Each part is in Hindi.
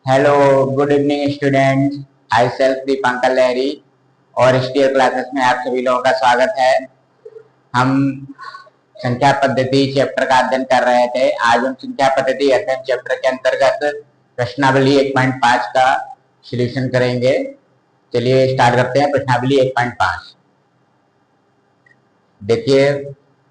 Hello, good evening students. I self Dipankar Lahiri और एसटीआर क्लासेस में आप सभी लोगों का स्वागत है। हम संख्या पद्धति चैप्टर का अध्ययन कर रहे थे। आज हम संख्या पद्धति अध्ययन चैप्टर के अंतर्गत प्रश्नावली 1.5 का सॉल्यूशन करेंगे। चलिए स्टार्ट करते हैं। प्रश्नावली 1.5 देखिए।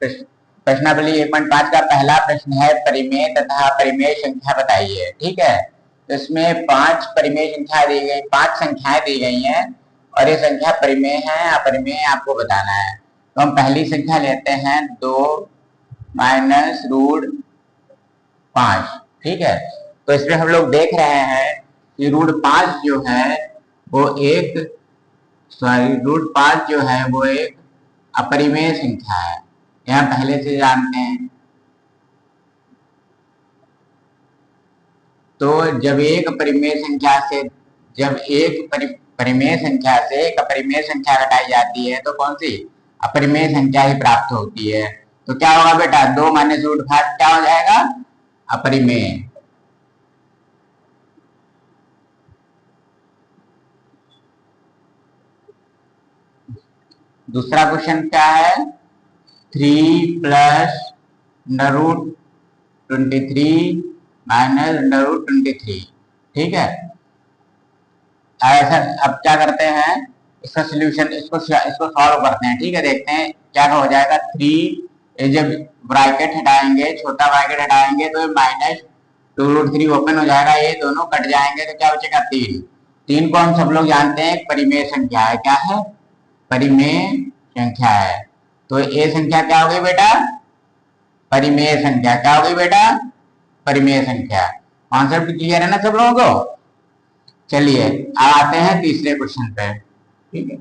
प्रश्नावली 1.5 का पहला प्रश्न है, परिमेय तथा परिमेय संख्या बताइए। ठीक है, तो इसमें 5 परिमेय संख्या दी गई, 5 संख्याएं दी गई हैं और ये संख्या परिमेय है अपरिमेय आपको बताना है। तो हम पहली संख्या लेते हैं 2 माइनस रूट 5। ठीक है, तो इसमें हम लोग देख रहे हैं कि रूट 5 जो है वो एक रूट 5 जो है वो एक अपरिमेय संख्या है। यह पहले से जानते हैं। तो जब एक परिमेय संख्या से परिमेय संख्या से एक अपरिमेय संख्या घटाई जाती है तो कौन सी अपरिमेय संख्या ही प्राप्त होती है। तो क्या होगा बेटा, 2 माइनस रूट 5 क्या हो जाएगा, अपरिमेय। दूसरा क्वेश्चन क्या है, 3 plus under root 23 minus under root 23। ठीक है, ऐसा अब क्या करते हैं, इसका सोल्यूशन इसको सॉल्व करते हैं। ठीक है, देखते हैं क्या हो जाएगा। 3 जब ब्रैकेट हटाएंगे, छोटा ब्रैकेट हटाएंगे तो माइनस 2√3 ओपन हो जाएगा, ये दोनों कट जाएंगे तो क्या बचेगा, 3। 3 को हम सब लोग जानते हैं परिमेय संख्या है। क्या है, परिमेय संख्या है। तो ये संख्या क्या हो गई बेटा, परिमेय संख्या। क्या हो गई बेटा, परिमेय संख्या। कॉन्सेप्ट क्लियर है ना सब लोगों को। चलिए अब आते हैं तीसरे क्वेश्चन पे। ठीक है,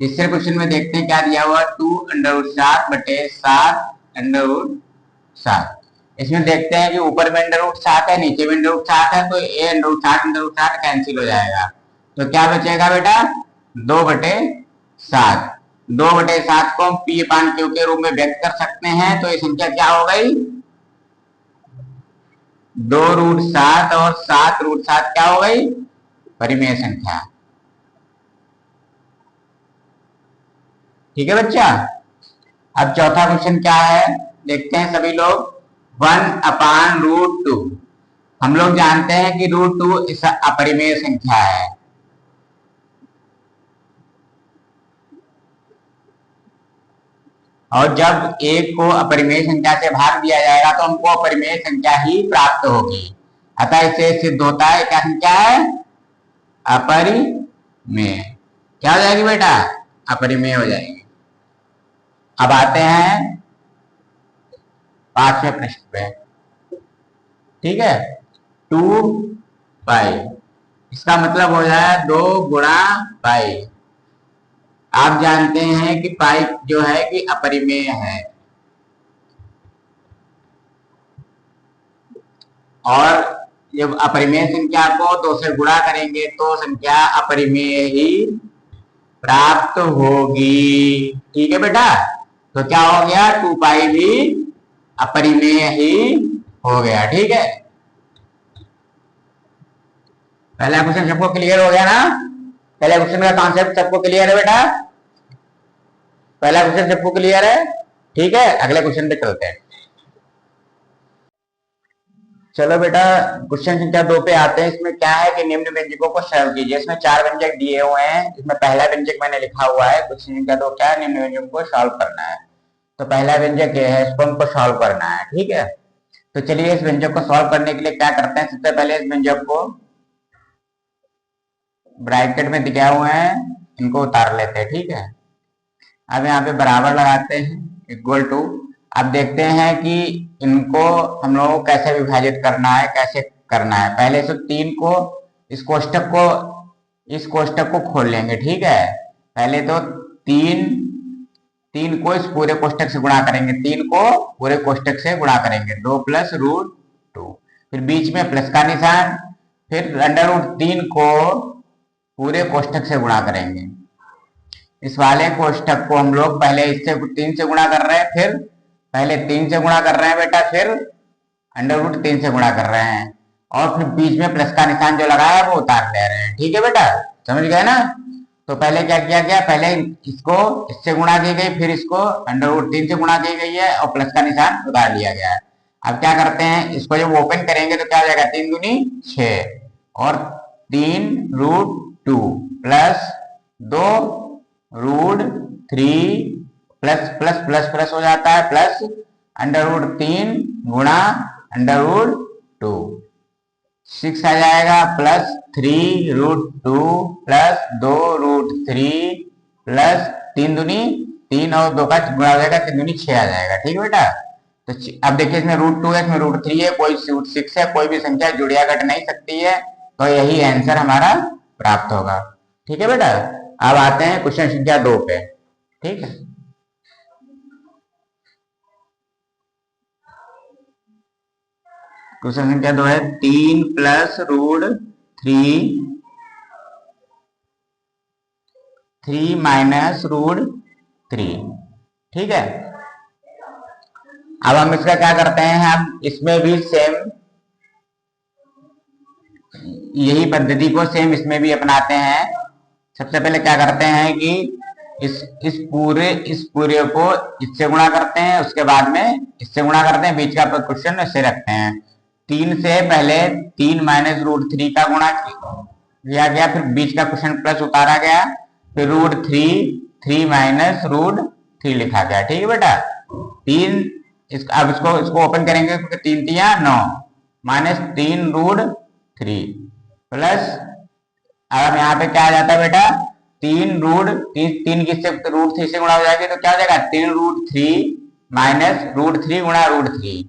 तीसरे क्वेश्चन में देखते हैं क्या दिया हुआ, 2√7 बटे 7√7। इसमें देखते हैं कि ऊपर में √7 है, नीचे में √7 है, तो ये √7 कैंसिल हो जाएगा। तो क्या बचेगा बेटा, 2/7। 2/7 को हम P/Q के रूप में व्यक्त कर सकते हैं। तो ये संख्या क्या हो गई, 2√7 और 7√7 क्या हो गई, परिमेय संख्या। ठीक है बच्चा। अब चौथा क्वेश्चन क्या है, देखते हैं सभी लोग। 1/√2। हम लोग जानते हैं कि √2 इस अपरिमेय संख्या है। और जब एक को अपरिमेय संख्या से भाग दिया जाएगा तो हमको अपरिमेय संख्या ही प्राप्त होगी। अतः इससे सिद्ध होता है क्या संख्या है, अपरिमेय। क्या हो जाएगी बेटा, अपरिमेय हो जाएगी। अब आते हैं 5वें प्रश्न पे। ठीक है, 2 पाई, इसका मतलब हो जाए 2 गुणा पाई। आप जानते हैं कि पाई जो है कि अपरिमेय है, और जब अपरिमेय संख्या को 2 से गुणा करेंगे तो संख्या अपरिमेय ही प्राप्त होगी। ठीक है बेटा, तो क्या हो गया, 2 पाई भी अपरिमेय ही हो गया। ठीक है, पहला क्वेश्चन सबको क्लियर हो गया ना। पहले क्वेश्चन का कॉन्सेप्ट सबको क्लियर है बेटा, पहला क्वेश्चन सबको क्लियर है। ठीक है, अगले क्वेश्चन पे चलते हैं। चलो बेटा, क्वेश्चन संख्या 2 पे आते हैं। इसमें क्या है कि निम्न व्यंजकों को सरल कीजिए। इसमें 4 व्यंजक दिए हुए हैं, इसमें पहला व्यंजक मैंने लिखा हुआ है। क्वेश्चन संख्या 2 क्या है, निम्न व्यंजकों को सॉल्व करना है। तो पहला व्यंजक ये है, इसको हमको सॉल्व करना है। ठीक है, तो चलिए इस व्यंजक को सॉल्व करने के लिए क्या करते हैं, सबसे पहले इस व्यंजक को ब्रैकेट में दिखाए हुए हैं, इनको उतार लेते हैं। ठीक है, अब यहाँ पे बराबर लगाते हैं, इक्वल टू। अब देखते हैं कि इनको हम लोगों को कैसे विभाजित करना है, कैसे करना है। पहले से 3 को इस कोष्टक को खोल लेंगे। ठीक है, पहले तो 3 को इस पूरे कोष्टक से गुणा करेंगे, 3 को पूरे कोष्टक से गुणा करेंगे, 2 प्लस √2, फिर बीच में प्लस का निशान, फिर अंडर√3 को पूरे कोष्टक से गुणा करेंगे। इस वाले कोष्टक को हम लोग पहले इससे 3 से गुणा कर रहे हैं, फिर पहले 3 से गुणा कर रहे हैं बेटा, फिर अंडर रूट 3 से गुणा कर रहे हैं। और फिर बीच में प्लस का निशान जो लगाया है वो उतार ले रहे हैं। ठीक है बेटा, समझ गए ना। तो पहले क्या किया गया, पहले इसको इससे गुणा की गई, फिर इसको √3 से गुणा की गई है और प्लस का निशान उतार लिया गया है। अब क्या करते हैं, इसको जब ओपन करेंगे तो क्या हो जाएगा, 3 दूनी 6 और 3√2 plus 2√3 plus plus plus plus हो जाता है, प्लस √3 गुणा √2 6 आ जाएगा, प्लस 3√2 प्लस 2√3 प्लस 3 दूनी 3 और 2 का गुणा हो जाएगा, 3 दूनी 6 आ जाएगा। ठीक है बेटा। तो अब देखिए इसमें √2 है, इसमें √3 है, कोई √6 है, कोई भी संख्या जुड़िया घट नहीं सकती है, तो यही आंसर हमारा प्राप्त होगा। ठीक है बेटा। अब आते हैं क्वेश्चन संख्या 2 पे। ठीक है, क्वेश्चन संख्या 2 है 3 प्लस √3 माइनस √3। ठीक है, अब हम इसका क्या करते हैं, हम इसमें भी सेम यही पद्धति को सेम इसमें भी अपनाते हैं। सबसे पहले क्या करते हैं कि इस पूरे को इससे गुणा करते हैं, उसके बाद में इससे गुणा करते हैं, बीच का क्वेश्चन ऐसे रखते हैं। 3 से पहले 3 माइनस √3 का गुणा किया गया, फिर बीच का क्वेश्चन प्लस उतारा गया, फिर √3 माइनस √3 लिखा गया। ठीक है बेटा। अब इसको ओपन करेंगे, 3 3 9 माइनस 3√3 प्लस, अब यहाँ पे क्या आ जाता है बेटा, 3 किससे √3 से गुणा हो जाएगी तो क्या हो जाएगा, 3√3 माइनस √3 गुणा √3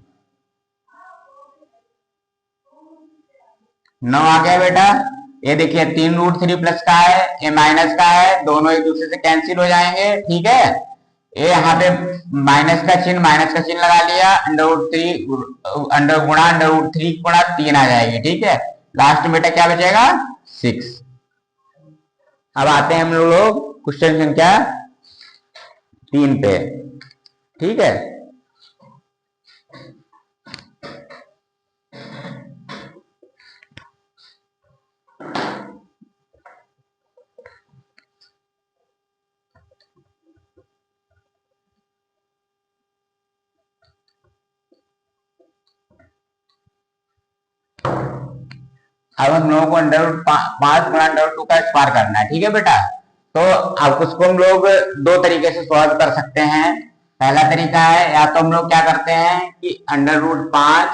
9 आ गया बेटा। ये देखिए 3√3 प्लस का है, ये माइनस का है, दोनों एक दूसरे से कैंसिल हो जाएंगे। ठीक है, ये यहाँ पे माइनस का चिन्ह लगा लिया, अंडर √3 गुणा 3 आ जाएगी। ठीक है, लास्ट में बेटा क्या बचेगा, 6। अब आते हैं हम लोग क्वेश्चन संख्या 3 पे। ठीक है, अब हम लोगों को √5 गुणा √2 का स्क्वायर करना है। ठीक है बेटा, तो अब उसको हम लोग 2 तरीके से सॉल्व कर सकते हैं। पहला तरीका है, या तो हम लोग क्या करते हैं कि √5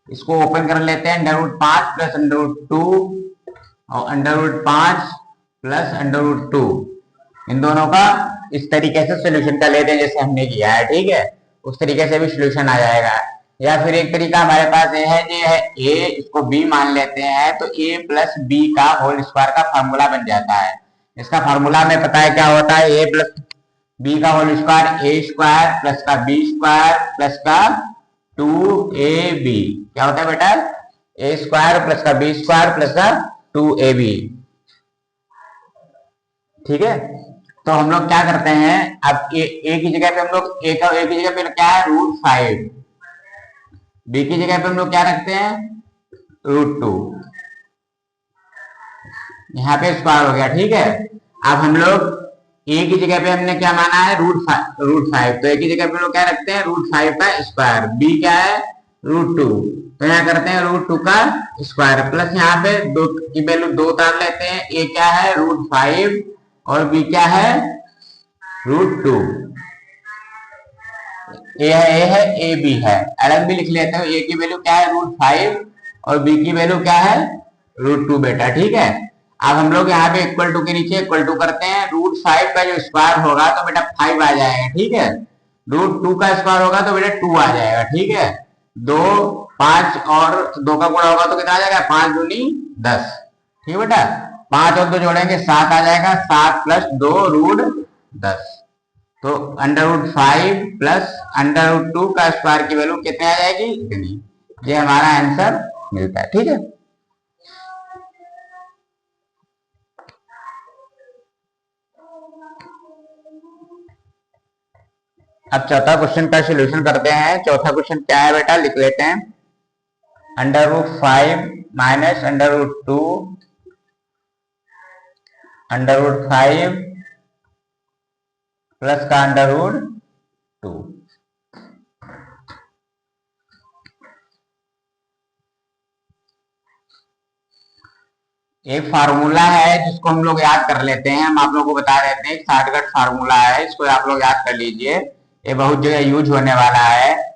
इसको ओपन कर लेते हैं, √5 प्लस √2 और √5 प्लस √2 इन दोनों का इस तरीके से सोल्यूशन कर लेते हैं जैसे हमने किया है। ठीक है, उस तरीके से भी सोल्यूशन आ जाएगा। या फिर एक तरीका हमारे पास ये है a, इसको b मान लेते हैं, तो a प्लस b का होल स्क्वायर का फॉर्मूला बन जाता है। इसका फॉर्मूला में पता है क्या होता है, a प्लस b का whole square a square plus का b स्क्वायर प्लस का 2ab क्या होता है बेटा, a स्क्वायर प्लस का b स्क्वायर प्लस का 2ab। ठीक है, तो हम लोग क्या करते हैं, अब a की जगह पे हम लोग a की जगह पे क्या है, √5, b की जगह पे हम लोग क्या रखते हैं, √2, यहाँ पे स्क्वायर हो गया। ठीक है, अब हम लोग a की जगह पे हमने क्या माना है, √5, तो a की जगह पे हम लोग क्या रखते हैं, √5 का स्क्वायर, b क्या है, √2, तो यहाँ करते हैं √2 का स्क्वायर प्लस यहाँ पे 2 की वैल्यू 2 उतार लेते हैं, a क्या है √5 और b क्या है √2, ए है ए बी है, अलग भी लिख लेते हैं, ए की वैल्यू क्या है √5 और बी की वैल्यू क्या है √2 बेटा। ठीक है, अब हम लोग यहाँ पे इक्वल टू के नीचे इक्वल टू करते हैं, √5 का जो स्क्वायर होगा तो बेटा 5 आ जाएगा। ठीक है, √2 का स्क्वायर होगा तो बेटा 2 आ जाएगा। ठीक है, 2 5 और 2 का गुणा होगा तो कितना आ जाएगा, 5 दूनी 10। ठीक है बेटा, 5 और 2 जोड़ेंगे 7 आ जाएगा, 7 प्लस 2 √10, तो √5 प्लस √2 का स्क्वायर की वैल्यू कितने आ जाएगी, इतनी। ये हमारा आंसर मिलता है। ठीक है, अब चौथा क्वेश्चन का सॉल्यूशन करते हैं। चौथा क्वेश्चन क्या है बेटा, लिख लेते हैं। √5 माइनस √2 √5 प्लस का √2। एक फार्मूला है जिसको हम लोग याद कर लेते हैं, हम आप लोगों को बता देते हैं, शॉर्टकट फार्मूला है, इसको आप लोग याद कर लीजिए, ये बहुत जगह यूज होने वाला है।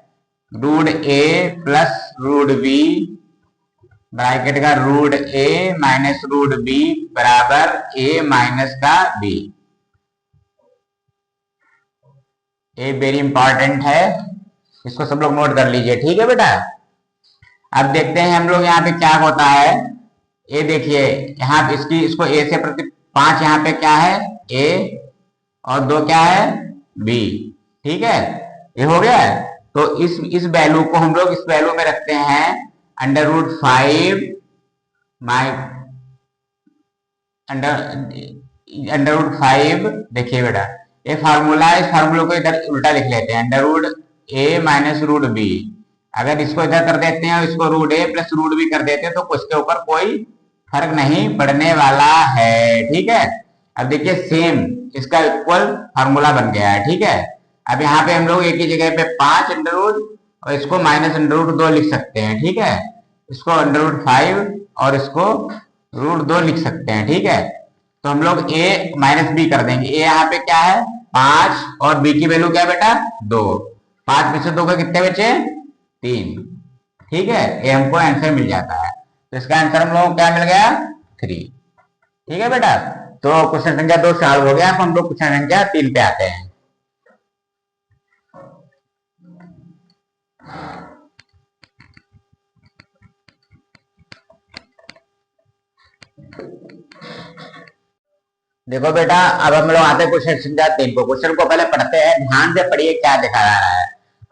√a प्लस √b ब्रैकेट का √a माइनस √b बराबर a माइनस का b। ये वेरी इंपॉर्टेंट है, इसको सब लोग नोट कर लीजिए, ठीक है बेटा। अब देखते हैं हम लोग यहाँ पे क्या होता है। ये देखिए यहाँ पे इसको a से प्रति 5 यहाँ पे क्या है a और 2 क्या है b, ठीक है, ये हो गया। तो इस वैल्यू को हम लोग इस वैल्यू में रखते हैं √5 √5। देखिए बेटा ये फार्मूला है, इस फार्मूला को इधर उल्टा लिख लेते हैं, √a माइनस √b। अगर इसको इधर कर देते हैं और इसको √a प्लस √b कर देते हैं तो उसके ऊपर कोई फर्क नहीं पड़ने वाला है, ठीक है। अब देखिए सेम इसका इक्वल फार्मूला बन गया है, ठीक है। अब यहाँ पे हम लोग एक ही जगह पे 5 √ और इसको माइनस √2 लिख सकते हैं, ठीक है। इसको √5 और इसको √2 लिख सकते हैं, ठीक है। तो हम लोग a माइनस b कर देंगे। a यहाँ पे क्या है 5 और b की वैल्यू क्या है बेटा 2। 5 में से 2 का कितने बचे 3, ठीक है। ये हमको आंसर मिल जाता है, तो इसका आंसर हम लोगों को क्या मिल गया 3, ठीक है बेटा। तो क्वेश्चन संख्या 2 सॉल्व हो गया। अब हम लोग क्वेश्चन संख्या 3 पे आते हैं। देखो बेटा अब हम लोग आते हैं क्वेश्चन संख्या 3 को। क्वेश्चन को पहले पढ़ते हैं, ध्यान से पढ़िए क्या दिखा रहा है।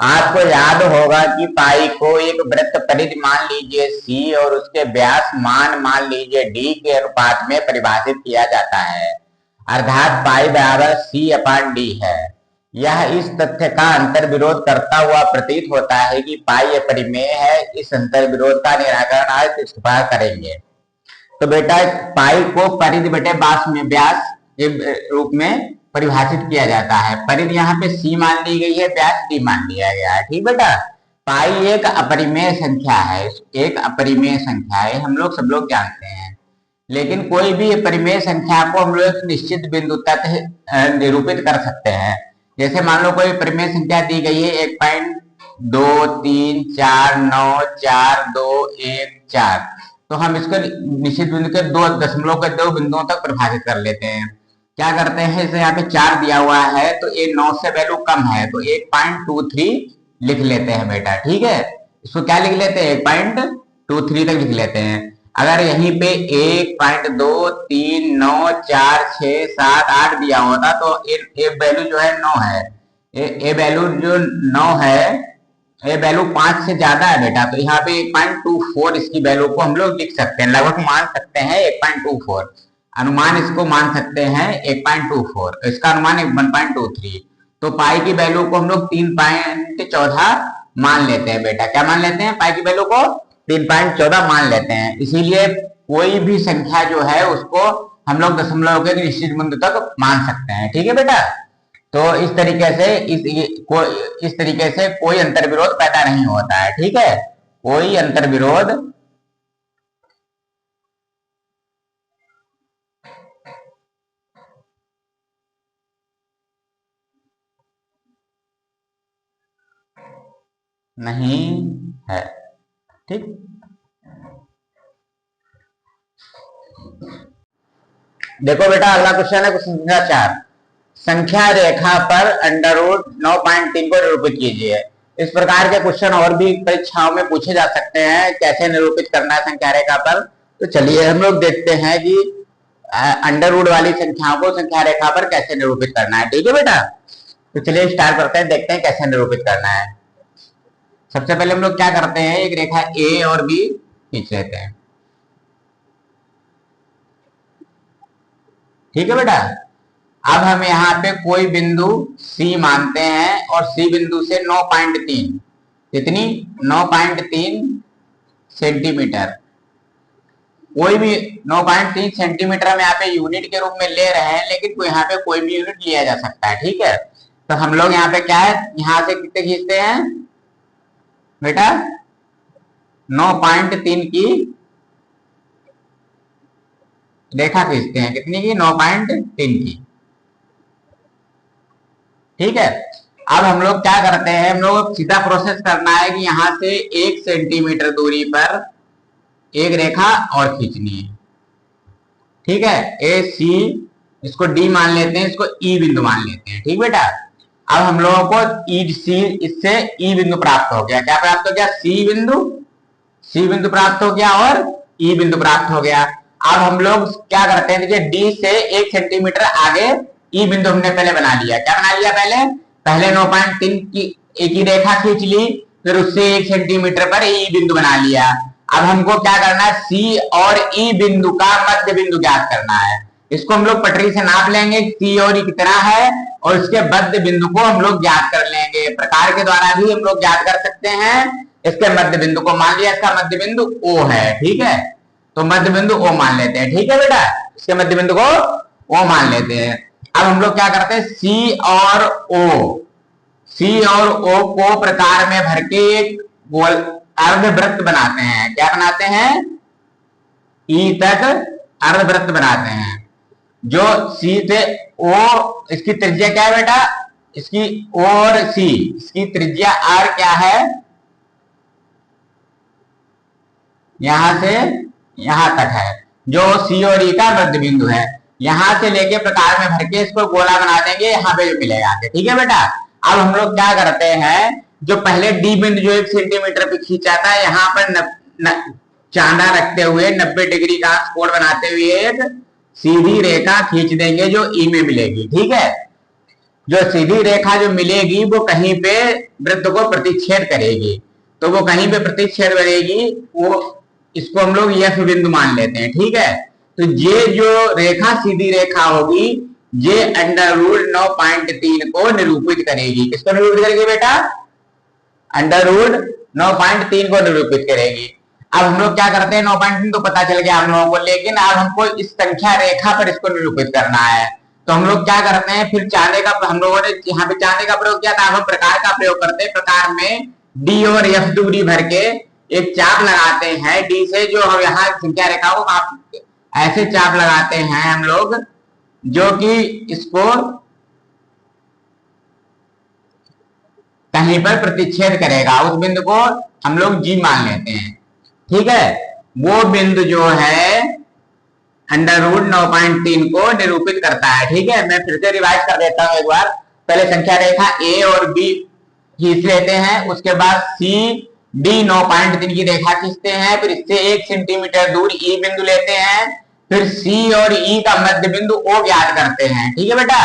आपको याद होगा कि पाई को एक वृत्त परिधि मान लीजिए c और उसके व्यास मान लीजिए d के अनुपात में परिभाषित किया जाता है, अर्थात पाई बराबर c/d है। यह इस तथ्य का अंतर विरोध करता हुआ प्रतीत होता है कि पाई अपरिमेय है। इस अंतर विरोध का निराकरण आज इस प्रकार करेंगे। तो बेटा पाई को परिधि बटे व्यास के रूप में परिभाषित किया जाता है। परिधि यहाँ पे c मान ली गई है, व्यास d मान लिया गया है, ठीक बेटा। पाई एक अपरिमेय संख्या है, एक अपरिमेय संख्या है, हम लोग सब लोग जानते हैं। लेकिन कोई भी अपरिमेय संख्या को हम लोग निश्चित बिंदु तक निरूपित कर सकते हैं। जैसे मान लो कोई परिमेय संख्या दी गई है 1.23494214, तो हम इसको निश्चित बिंदु के 2 बिंदुओं तक परिभाषित कर लेते हैं। क्या करते हैं, जैसे यहाँ पे 4 दिया हुआ है तो ये 9 से वैल्यू कम है तो 1.23 लिख लेते हैं बेटा, ठीक है। इसको क्या लिख लेते हैं 1.23 तक लिख लेते हैं। अगर यहीं पे 1.23944678 दिया होता तो ये वैल्यू जो है 9 है, ये वैल्यू जो 9 है, ये वैल्यू 5 से ज्यादा है बेटा, तो यहाँ पे 1.24 इसकी वैल्यू को हम लोग लिख सकते हैं, लगभग मान सकते हैं 1.24, अनुमान इसको मान सकते हैं 1.24, इसका अनुमान 1.23। तो पाई की वैल्यू को हम लोग 3.14 मान लेते हैं बेटा। क्या मान लेते हैं, पाई की वैल्यू को 3.14 मान लेते हैं। इसीलिए कोई भी संख्या जो है उसको हम लोग दशमलव के निश्चित बिंदु तक मान सकते हैं, ठीक है बेटा। तो इस तरीके से कोई अंतर विरोध पैदा नहीं होता है, ठीक है, कोई अंतर विरोध नहीं है, ठीक। देखो बेटा अगला क्वेश्चन है क्वेश्चन संख्या 4। संख्या रेखा पर √9.3 को निरूपित कीजिए। इस प्रकार के क्वेश्चन और भी परीक्षाओं में पूछे जा सकते हैं, कैसे निरूपित करना है संख्या रेखा पर। तो चलिए हम लोग देखते हैं कि √ वाली संख्याओं को संख्या रेखा पर कैसे निरूपित करना है, ठीक है बेटा। तो चलिए स्टार्ट करते हैं, देखते हैं कैसे निरूपित करना है। सबसे पहले हम लोग क्या करते हैं, एक रेखा ए और बी खींच लेते हैं, ठीक है बेटा। अब हम यहाँ पे कोई बिंदु C मानते हैं और C बिंदु से 9.3 कितनी 9.3 सेंटीमीटर। कोई भी 9.3 सेंटीमीटर हम यहाँ पे यूनिट के रूप में ले रहे हैं, लेकिन यहाँ पे कोई भी यूनिट लिया जा सकता है। ठीक है, तो हम लोग यहाँ पे क्या है, यहाँ से कितने खींचते हैं बेटा, 9.3 की रेखा खींचते हैं। कितनी की? 9.3 की। ठीक है, अब हम लोग क्या करते हैं, हम लोग सीधा प्रोसेस करना है कि यहां से 1 सेंटीमीटर दूरी पर एक रेखा और खींचनी है। ठीक है, ए सी, इसको डी मान लेते हैं, इसको ई बिंदु मान लेते हैं। ठीक बेटा, अब हम लोगों को ई सी, इससे ई बिंदु प्राप्त हो गया। क्या प्राप्त हो गया? सी बिंदु प्राप्त हो गया और ई बिंदु प्राप्त हो गया। अब हम लोग क्या करते हैं, देखिए डी से 1 सेंटीमीटर आगे ई बिंदु हमने पहले बना लिया। क्या बना लिया? पहले 9.3 की एक ही रेखा खींच ली, फिर उससे 1 सेंटीमीटर पर ई बिंदु बना लिया। अब हमको क्या करना है, सी और ई बिंदु का मध्य बिंदु ज्ञात करना है। इसको हम लोग पटरी से नाप लेंगे, सी और ई कितना है, और इसके मध्य बिंदु को हम लोग ज्ञात कर लेंगे। प्रकार के द्वारा भी हम लोग ज्ञात कर सकते हैं। इसके मध्य बिंदु को मान लिया, इसका मध्य बिंदु ओ है। ठीक है, तो मध्य बिंदु ओ मान लेते हैं। ठीक है बेटा, इसके मध्य बिंदु को ओ मान लेते हैं। अब हम लोग क्या करते हैं, सी और ओ को प्रकार में भर के एक गोल अर्धवृत्त बनाते हैं। क्या बनाते हैं? ई तक अर्धवृत्त बनाते हैं। जो सी से ओ, इसकी त्रिज्या क्या है बेटा, इसकी ओ और सी, इसकी त्रिज्या आर क्या है, यहां से यहां तक है, जो सी और ई का मध्य बिंदु है। यहां से लेके प्रकार में भर के इसको गोला बना देंगे, यहाँ पे जो मिलेगा। ठीक है बेटा, अब हम लोग क्या करते हैं, जो पहले डी बिंदु जो 1 सेंटीमीटर पे खींचा था, यहाँ पर चांदा रखते हुए 90 डिग्री का कोण बनाते हुए एक सीधी रेखा खींच देंगे जो ई में मिलेगी। ठीक है, जो सीधी रेखा जो मिलेगी वो कहीं पे वृत्त को प्रतिच्छेद करेगी, तो वो कहीं पे प्रतिच्छेद करेगी, वो इसको हम लोग एफ बिंदु मान लेते हैं। ठीक है, तो ये जो रेखा सीधी रेखा होगी, ये अंडर रूट 9.3 को निरूपित करेगी। किसको निरूपित करेगी बेटा? अंडर रूट 9.3 को निरूपित करेगी। अब हम लोग क्या करते हैं, 9.3 तो पता चल गया हम लोगों को, लेकिन अब हमको इस संख्या रेखा पर इसको निरूपित करना है। तो हम लोग क्या करते हैं, फिर चांदे का, हम लोगों ने यहाँ पे चांदे का प्रयोग किया था, हम प्रकार का प्रयोग करते हैं। प्रकार में डी और एफ दूरी भर के एक चाप लगाते हैं। डी से जो हम यहाँ संख्या रेखा को ऐसे चाप लगाते हैं हम लोग, जो कि इसको कहीं पर प्रतिच्छेद करेगा। उस बिंदु को हम लोग जी मान लेते हैं। ठीक है, वो बिंदु जो है अंडर रूट 9.3 को निरूपित करता है। ठीक है, मैं फिर से रिवाइज कर देता हूं एक बार। पहले संख्या रेखा ए और बी खींच लेते हैं, उसके बाद सी डी 9.3 की रेखा खींचते हैं, फिर इससे 1 सेंटीमीटर दूर ई बिंदु लेते हैं, फिर सी और ई का मध्य बिंदु ओ ज्ञात करते हैं। ठीक है बेटा,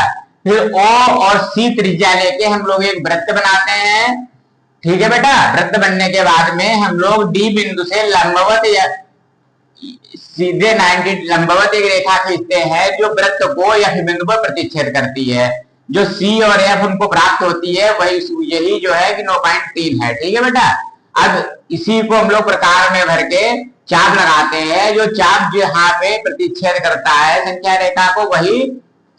फिर ओ और सी त्रिज्या लेके हम लोग एक वृत्त बनाते हैं। ठीक है बेटा, वृत्त बनने के बाद में हम लोग डी बिंदु से लंबवत या सीधे 90 लंबवत एक रेखा खींचते हैं, जो वृत्त को एफ बिंदु पर प्रतिच्छेद करती है। जो सी और एफ उनको प्राप्त होती है, वही यही जो है कि 9.3 है। ठीक है बेटा, अब इसी को हम लोग प्रकार में भर के चाप लगाते हैं। जो चाप जो यहाँ पे प्रतिच्छेद करता है संख्या रेखा को, वही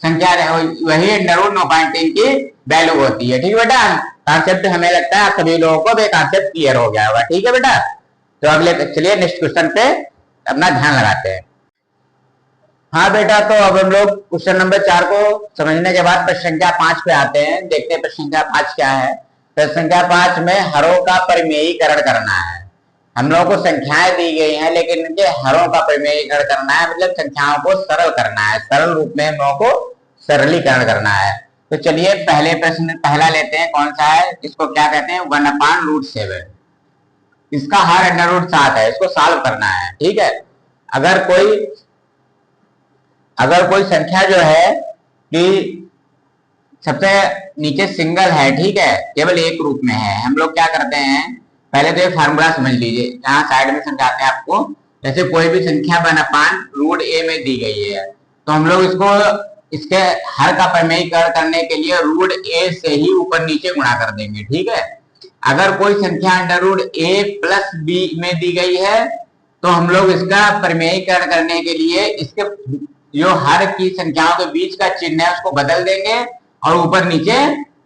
अंडर रूट 9.3 की वैल्यू होती है। ठीक है बेटा, कॉन्सेप्ट हमें लगता है आप सभी लोगों को भी कॉन्सेप्ट क्लियर हो गया होगा। ठीक है बेटा, तो अगले चलिए नेक्स्ट क्वेश्चन पे अपना ध्यान लगाते हैं। हाँ बेटा, तो अब हम लोग क्वेश्चन नंबर 4 को समझने के बाद प्रश्न संख्या 5 पे आते हैं। देखते हैं प्रश्न संख्या 5 क्या है। प्रश्न संख्या 5 में हरों का परिमेयीकरण करना है। हम लोगों को संख्याएं दी गई हैं, लेकिन इनके हरों का परिमेयीकरण करना है, मतलब संख्याओं को सरल करना है। सरल रूप में हम लोगों को सरलीकरण करना है। तो चलिए पहले प्रश्न पहला लेते हैं। कौन सा है? इसको क्या कहते हैं? 1/√7। इसका हर अंडर रूट 7 है, इसको सॉल्व करना है। ठीक है, अगर कोई संख्या जो है कि सबसे नीचे सिंगल है, ठीक है, केवल एक रूप में है, हम लोग क्या करते हैं, पहले तो एक फार्मूला समझ लीजिए, यहाँ साइड में समझाते हैं आपको। जैसे कोई भी संख्या 1/√a में दी गई है, तो हम लोग इसके हर का परिमेयीकरण करने के लिए √a से ही ऊपर नीचे गुणा कर देंगे। ठीक है, अगर कोई संख्या under root a plus B में दी गई है तो हम लोग इसका प्रमेयीकरण करने के लिए इसके जो हर की संख्याओं के बीच का चिन्ह है उसको बदल देंगे और ऊपर नीचे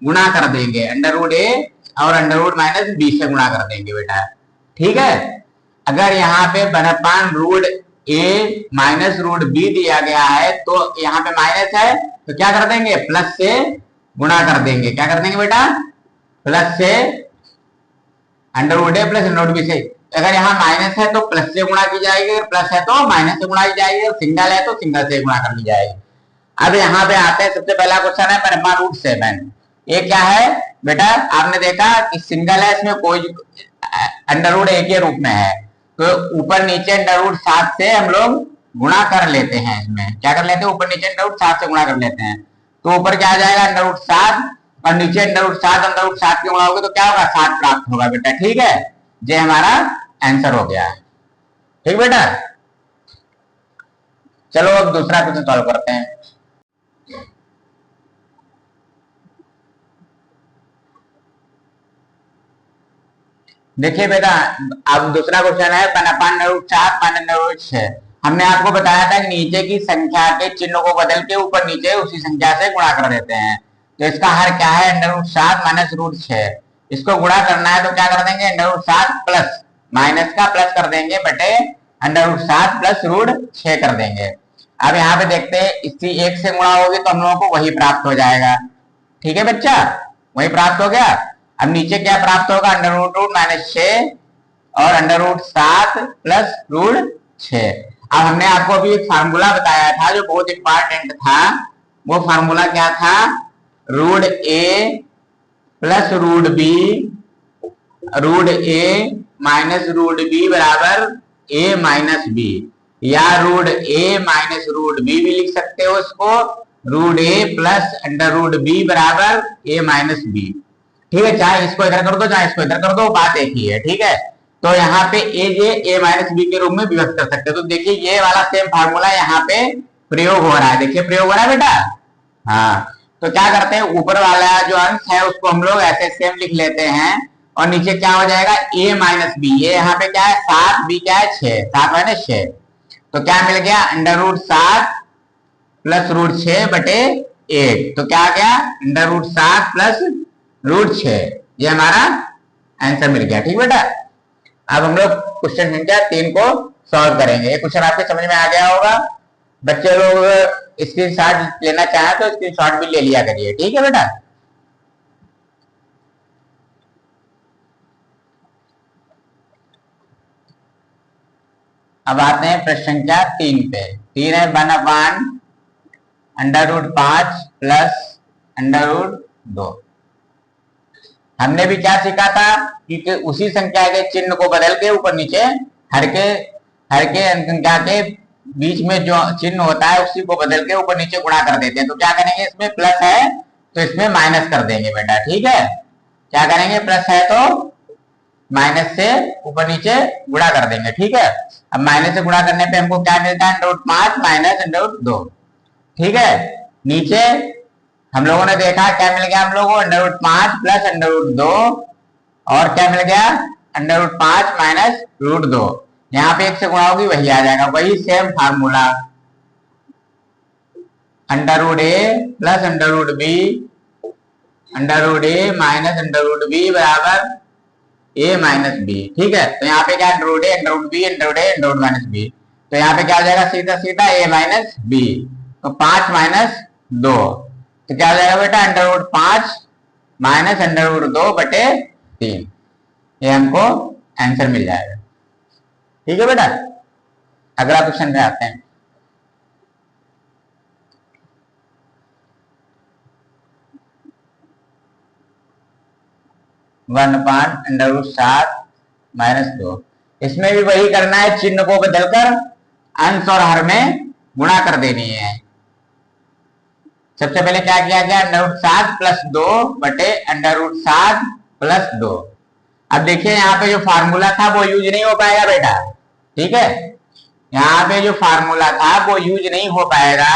गुणा कर देंगे, अंडर रूट ए और अंडर रूट माइनस बी से गुणा कर देंगे बेटा। ठीक है, अगर यहाँ पे बनपान root a minus root B दिया गया है तो यहाँ पे माइनस है तो क्या कर देंगे, प्लस से गुणा कर देंगे। क्या कर देंगे बेटा, प्लस से under root a plus under root B से। अगर यहाँ माइनस है तो प्लस से गुणा की जाएगी, अगर प्लस है तो माइनस से गुणा की जाएगी, और सिंगल है तो सिंगल से गुणा कर ली जाएगी। अब यहाँ पे आते हैं, सबसे पहला क्वेश्चन है बनपान रूट 7। ये क्या है बेटा, आपने देखा कि सिंगल है, इसमें कोई अंडर रूट ए के रूप में है तो ऊपर नीचे अंडर रूट 7 से हम लोग गुणा कर लेते हैं। इसमें क्या कर लेते हैं, ऊपर नीचे अंडर रूट 7 से गुणा कर लेते हैं तो ऊपर क्या आ जाएगा अंडर रूट 7 और नीचे अंडर रूट 7 की गुणा होगी तो क्या होगा, 7 प्राप्त होगा बेटा। ठीक है, ये हमारा आंसर हो गया है। ठीक बेटा, चलो अब दूसरा क्वेश्चन सॉल्व करते हैं। देखिए बेटा, अब दूसरा क्वेश्चन है बनपान रूट 7 माइनस रूट 6। हमने आपको बताया था कि नीचे की संख्या के चिन्ह को बदल के ऊपर नीचे उसी संख्या से गुणा कर देते हैं। तो इसका हर क्या है, अंडर रूट 7 माइनस रूट 6। इसको गुणा करना है तो क्या कर देंगे, अंडर रूट 7 प्लस माइनस का प्लस कर देंगे बटे अंडर रूट 7 प्लस रूट 6 कर देंगे। अब यहाँ पे देखते हैं, इसी एक से गुणा होगी तो हम लोगों को वही प्राप्त हो जाएगा। ठीक है बच्चा, वही प्राप्त हो गया। अब नीचे क्या प्राप्त होगा, अंडर रूट माइनस 6 और अंडर रूट 7 प्लस रूट 6। अब हमने आपको अभी एक फार्मूला बताया था जो बहुत इंपॉर्टेंट था। वो फार्मूला क्या था, root a plus root B, root a minus root b बराबर ए माइनस बी, या root a minus root B भी लिख सकते हो इसको, root a plus under root b बराबर ए माइनस बी। ठीक है, चाहे इसको इधर कर दो चाहे इसको इधर कर दो, बात एक ही है। ठीक है, तो यहाँ पे ए माइनस बी के रूप में विभक्त कर सकते हो। तो देखिए ये वाला सेम फार्मूला यहाँ पे प्रयोग हो रहा है। देखिए प्रयोग हो रहा है बेटा। हाँ, तो क्या करते हैं, ऊपर वाला जो अंश है उसको हम लोग ऐसे सेम लिख लेते हैं और नीचे क्या हो जाएगा, ए माइनस बी। ये यहाँ पे क्या है 7, बी क्या है 6, 7 माइनस 6। तो क्या मिल गया, अंडर रूट 7 प्लस रूट 6 बटे 8। तो क्या आ गया, अंडर रूट 7 प्लस रूट 6। ये हमारा आंसर मिल गया। ठीक बेटा, अब हम लोग क्वेश्चन संख्या 3 को सॉल्व करेंगे। ये क्वेश्चन आपके समझ में आ गया होगा। बच्चे लोग स्क्रीनशॉट लेना चाहें तो स्क्रीनशॉट भी ले लिया करिए। ठीक है बेटा, अब आते हैं प्रश्न संख्या 3 पे। 3 है 1/, under root 5 plus under root 2। हमने भी क्या सीखा था कि उसी संख्या के चिन्ह को बदल के ऊपर नीचे हर के संख्या के बीच में जो चिन्ह होता है उसी को बदल के ऊपर नीचे गुणा कर देते हैं। तो क्या करेंगे, इसमें प्लस है तो इसमें माइनस कर देंगे बेटा। ठीक है, क्या करेंगे, प्लस है तो माइनस से ऊपर नीचे गुणा कर देंगे। ठीक है, अब माइनस से गुणा करने पे हमको क्या मिलता है, under root 5 minus under root 2। ठीक है, नीचे हम लोगों ने देखा क्या मिल गया, हम लोगों को under root 5 plus under root 2 और क्या मिल गया, अंडर रूट 5 माइनस रूट 2। यहाँ पे 1 से गुणा होगी वही आ जाएगा, वही same formula, under root a plus under root B, under root a minus under root b बराबर ए माइनस बी। ठीक है, तो यहाँ पे क्या under root A under root B under root A under root minus B. तो यहाँ पे क्या हो जाएगा, सीधा सीधा ए माइनस बी। तो 5 माइनस 2 तो क्या हो जाएगा बेटा, under root 5 minus under root 2 बटे 3। ये हमको आंसर मिल जाएगा। ठीक है बेटा, अगला क्वेश्चन पे आते हैं। One upon under root 7 minus 2। इसमें भी वही करना है, चिन्ह को बदलकर अंश और हर में गुणा कर देनी है। सबसे पहले क्या किया गया, अंडर रूट 7 प्लस 2 बटे अंडर रूट 7 प्लस 2। अब देखिए यहाँ पे जो फार्मूला था वो यूज नहीं हो पाएगा बेटा। ठीक है, यहाँ पे जो फार्मूला था वो यूज नहीं हो पाएगा।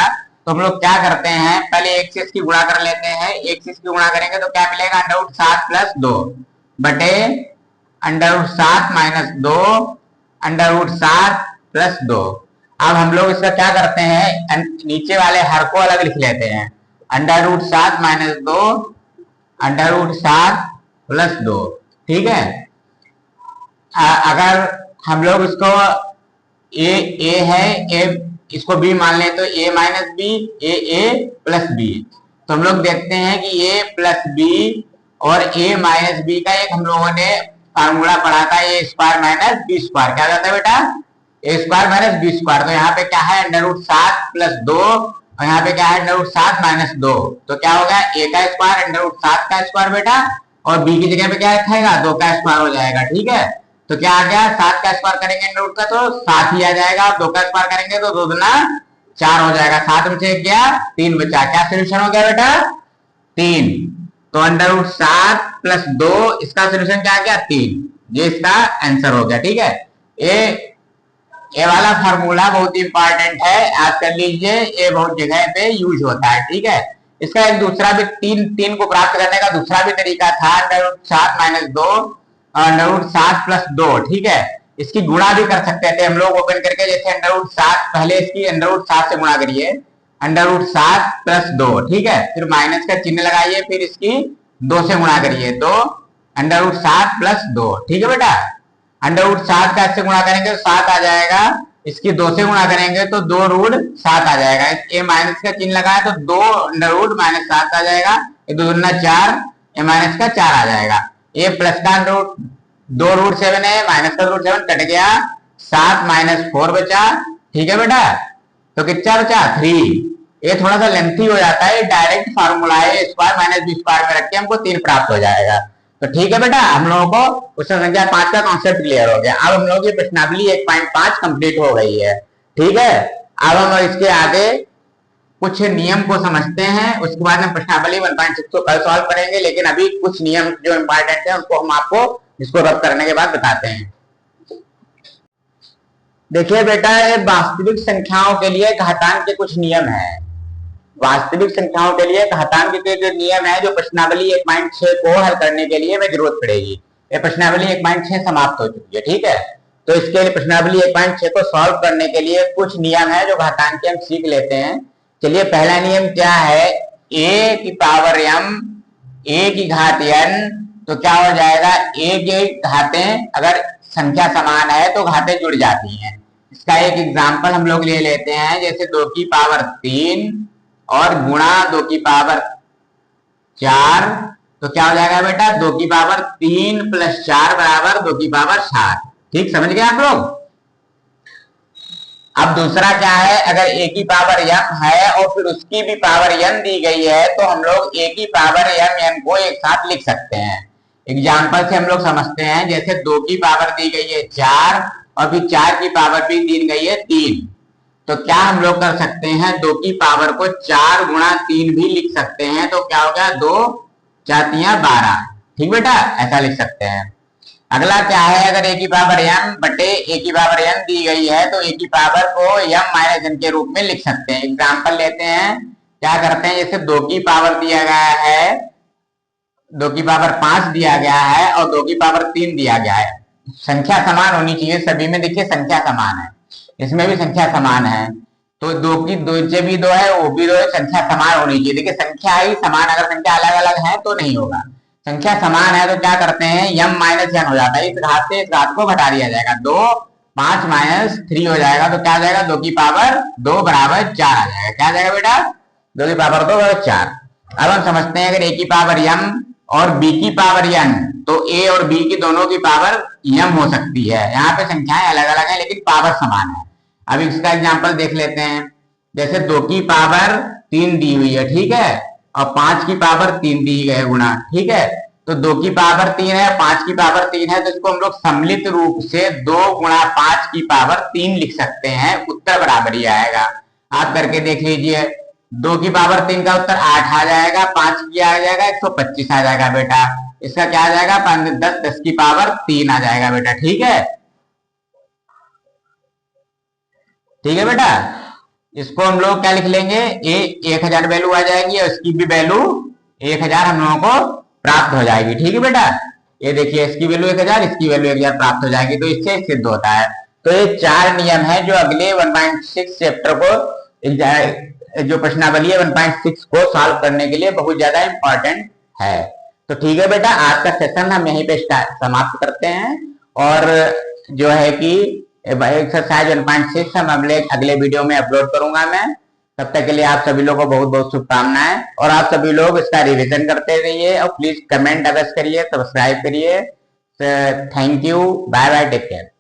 तो हम लोग क्या करते हैं, पहले एक से इसकी गुणा कर लेते हैं। एक से इसकी गुणा करेंगे तो क्या मिलेगा, अंडर रूट 7 प्लस 2 बटे √7 - 2 √7 + 2। अब हम लोग इसका क्या करते हैं, नीचे वाले हर को अलग लिख लेते हैं। √7 - 2 √7 + 2। ठीक है। अगर हम लोग इसको ए है, ए इसको बी मान लें तो a - b, a + b। तो हम लोग देखते हैं कि a + b और a - b का एक हम लोगों ने फार्मूला पढ़ा था, a² - b²। क्या होता है बेटा, a² - b²। तो यहाँ पे क्या है, √7 + 2 और यहाँ पे क्या है, √7 - 2। तो क्या होगा, a का स्क्वायर √7 का स्क्वायर बेटा, और b की जगह पे क्या रखेगा, 2 का स्क्वायर हो जाएगा। ठीक है। तो क्या आ गया, 7 का स्क्वायर करेंगे √ का तो 7 ही आ जाएगा, 2 का स्क्वायर करेंगे तो 2 दूना 4 हो जाएगा। 7 में से 1 गया, 3 बचा। क्या सोल्यूशन हो गया बेटा, 3। तो √7 + 2 इसका सोल्यूशन क्या आ गया, 3। ये इसका आंसर हो गया। ठीक है। ये वाला फार्मूला बहुत इंपॉर्टेंट है, याद कर लीजिए, ये बहुत जगह पे यूज होता है। ठीक है। इसका एक दूसरा भी तीन को प्राप्त करने का दूसरा भी तरीका था, √7 - 2 और √7 + 2। ठीक है। इसकी गुणा भी कर सकते थे हम लोग ओपन करके, जैसे √7, पहले इसकी √7 से गुणा करिए, √7 + 2। ठीक है। फिर माइनस का चिन्ह लगाइए, फिर इसकी 2 से गुणा करिए, तो √7 + 2। ठीक है बेटा। √7 का इससे गुणा करेंगे तो 7 आ जाएगा, इसकी 2 से गुणा करेंगे तो 2√7 आ जाएगा। ये माइनस का चिन्ह लगाए तो 2 √-7 आ जाएगा, ये 2 दूना 4, ये माइनस का 4 आ जाएगा। ये प्लस का √2√7 है, माइनस का √7 कट गया, 7 - 4 बचा। ठीक है बेटा। तो कितना बचा, 3। ये थोड़ा सा लेंथी हो जाता है, डायरेक्ट फार्मूला है, a² - b² में रख के हमको 3 प्राप्त हो जाएगा। तो ठीक है बेटा, हम लोगों को क्वेश्चन संख्या 5 का कॉन्सेप्ट क्लियर हो गया। अब हम लोग ये प्रश्नावली 1.5 कंप्लीट हो गई है। ठीक है। अब हम इसके आगे कुछ नियम को समझते हैं, उसके बाद हम प्रश्नावली 1.6 को कल सॉल्व करेंगे, लेकिन अभी कुछ नियम जो इंपॉर्टेंट है उनको हम आपको इसको रब करने के बाद बताते हैं। देखिए बेटा, ये वास्तविक संख्याओं के लिए घातांक के कुछ नियम है। वास्तविक संख्याओं के लिए घातांक के जो नियम है, जो प्रश्नावली 1.6 को हल करने के लिए में जरूरत पड़ेगी। ये प्रश्नावली 1.6 समाप्त हो चुकी है। ठीक है। तो इसके लिए प्रश्नावली 1.6 को सॉल्व करने के लिए कुछ नियम है जो घातांक के हम सीख लेते हैं। चलिए, पहला नियम क्या है, a की पावर m, a की घात n, तो क्या हो जाएगा, a की घातें अगर संख्या समान है तो घातें जुड़ जाती हैं। इसका एक एग्जाम्पल हम लोग ले लेते हैं, जैसे 2 की पावर 3 और गुणा 2 की पावर 4। तो क्या हो जाएगा बेटा, 2 की पावर 3 + 4 बराबर 2 की पावर 7। ठीक, समझ गए आप लोग। अब दूसरा क्या है, अगर a की पावर m है और फिर उसकी भी पावर n दी गई है, तो हम लोग a की पावर m n को एक साथ लिख सकते हैं। एग्जाम्पल से हम लोग समझते हैं, जैसे 2 की पावर दी गई है 4 और फिर 4 की पावर भी दी गई है 3। तो क्या हम लोग कर सकते हैं, 2 की पावर को 4 × 3 भी लिख सकते हैं। तो क्या हो गया, 2 4 × 12। ठीक बेटा, ऐसा लिख सकते हैं। अगला क्या है, अगर a की पावर m बटे a की पावर n दी गई है, तो a की पावर को m - n के रूप में लिख सकते हैं। एग्जाम्पल लेते हैं, क्या करते हैं, जैसे 2 की पावर दिया गया है, 2 की पावर 5 दिया गया है और 2 की पावर 3 दिया गया है। संख्या समान होनी चाहिए सभी में, देखिए संख्या समान है, इसमें भी संख्या समान है। तो 2 की 2 से भी 2 है, वो भी 2 है, संख्या समान होनी चाहिए। देखिए संख्या ही समान, अगर संख्या अलग अलग है तो नहीं होगा। संख्या समान है तो क्या करते हैं, m - n हो जाता है, इस घात से इस घात को घटा दिया जाएगा, 2 5 - 3 हो जाएगा। तो क्या आ जाएगा, 2 की पावर 2 बराबर 4 आ जाएगा। क्या आ जाएगा बेटा, 2 की पावर 2 बराबर 4। अब हम समझते हैं, अगर a की पावर m और b की पावर n, तो a और b की दोनों की पावर m हो सकती है। यहाँ पे संख्याएं अलग अलग है लेकिन पावर समान है। अब इसका एग्जाम्पल देख लेते हैं, जैसे 2 की पावर 3 दी हुई है, ठीक है, और 5 की पावर 3 दी गई है गुणा। ठीक है। तो 2 की पावर 3 है, 5 की पावर 3 है, तो इसको हम लोग सम्मिलित रूप से 2 × 5 की पावर 3 लिख सकते हैं। उत्तर बराबर ही आएगा। आप करके देख लीजिए, 2 की पावर 3 का उत्तर 8 आ जाएगा, 5 की आ जाएगा 125 आ जाएगा बेटा। इसका क्या आ जाएगा, 10 10 की पावर 3 आ जाएगा बेटा। ठीक है, ठीक है बेटा। इसको हम लोग क्या लिख लेंगे, 1000 वैल्यू आ जाएगी और इसकी भी वैल्यू 1000 हम लोगों को प्राप्त हो जाएगी। ठीक है बेटा, ये देखिए इसकी वैल्यू 1000, इसकी वैल्यू 1000 प्राप्त हो जाएगी, तो इससे सिद्ध होता है। तो ये 4 नियम है जो अगले 1.6 चैप्टर को, जो प्रश्नावली है 1.6 को सॉल्व करने के लिए बहुत ज्यादा इंपॉर्टेंट है। तो ठीक है बेटा, आज का सेशन हम यहीं पे समाप्त करते हैं, और जो है कि एक्सरसाइज 1.6 हम अगले वीडियो में अपलोड करूंगा मैं। तब तक के लिए आप सभी लोगों को बहुत बहुत शुभकामनाएं, और आप सभी लोग इसका रिवीजन करते रहिए, और प्लीज कमेंट अवश्य करिए, सब्सक्राइब करिए। Thank you, bye bye, take care.